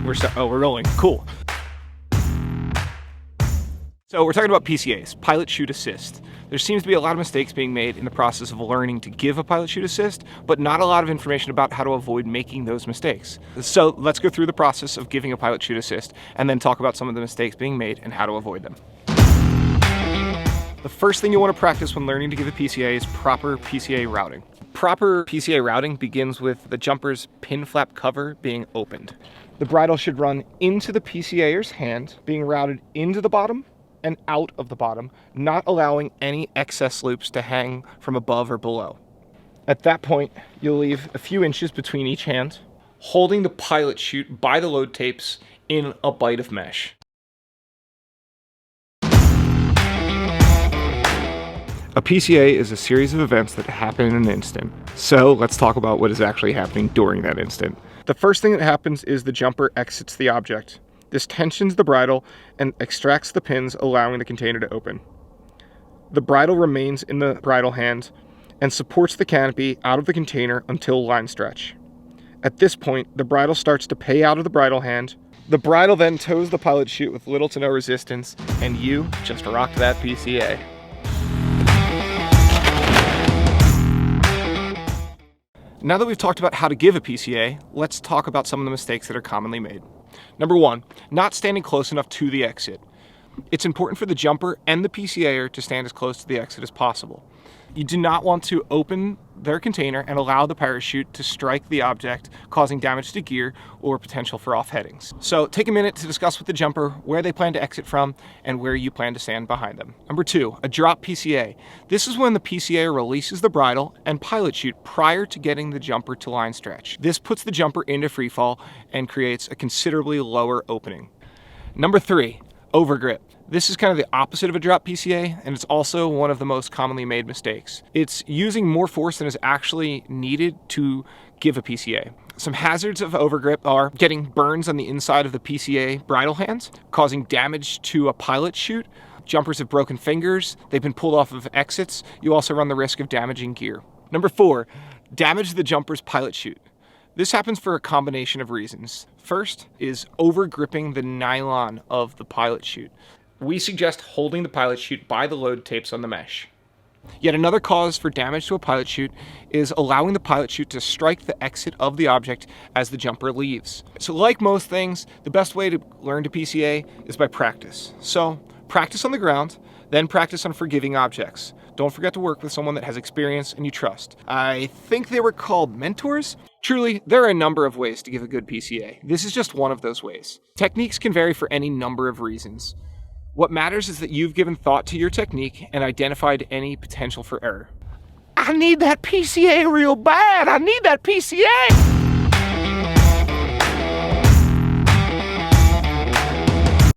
We're rolling. Cool. So we're talking about PCAs, pilot chute assist. There seems to be a lot of mistakes being made in the process of learning to give a pilot chute assist, but not a lot of information about how to avoid making those mistakes. So let's go through the process of giving a pilot chute assist and then talk about some of the mistakes being made and how to avoid them. The first thing you want to practice when learning to give a PCA is proper PCA routing. Proper PCA routing begins with the jumper's pin flap cover being opened. The bridle should run into the PCAer's hand, being routed into the bottom and out of the bottom, not allowing any excess loops to hang from above or below. At that point, you'll leave a few inches between each hand, holding the pilot chute by the load tapes in a bite of mesh. A PCA is a series of events that happen in an instant. So let's talk about what is actually happening during that instant. The first thing that happens is the jumper exits the object. This tensions the bridle and extracts the pins, allowing the container to open. The bridle remains in the bridle hand and supports the canopy out of the container until line stretch. At this point, the bridle starts to pay out of the bridle hand. The bridle then tows the pilot chute with little to no resistance, and you just rocked that PCA. Now that we've talked about how to give a PCA, let's talk about some of the mistakes that are commonly made. Number one, not standing close enough to the exit. It's important for the jumper and the PCAer to stand as close to the exit as possible. You do not want to open their container and allow the parachute to strike the object, causing damage to gear or potential for off headings. So take a minute to discuss with the jumper where they plan to exit from and where you plan to stand behind them. Number two, a drop PCA. This is when the PCA releases the bridle and pilot chute prior to getting the jumper to line stretch. This puts the jumper into free fall and creates a considerably lower opening. Number three, overgrip. This is kind of the opposite of a drop PCA, and it's also one of the most commonly made mistakes. It's using more force than is actually needed to give a PCA. Some hazards of overgrip are getting burns on the inside of the PCA bridle hands, causing damage to a pilot chute. Jumpers have broken fingers, they've been pulled off of exits. You also run the risk of damaging gear. Number four, damage the jumper's pilot chute. This happens for a combination of reasons. First is over-gripping the nylon of the pilot chute. We suggest holding the pilot chute by the load tapes on the mesh. Yet another cause for damage to a pilot chute is allowing the pilot chute to strike the exit of the object as the jumper leaves. So like most things, the best way to learn to PCA is by practice. So practice on the ground, then practice on forgiving objects. Don't forget to work with someone that has experience and you trust. I think they were called mentors. Truly, there are a number of ways to give a good PCA. This is just one of those ways. Techniques can vary for any number of reasons. What matters is that you've given thought to your technique and identified any potential for error. I need that PCA real bad. I need that PCA.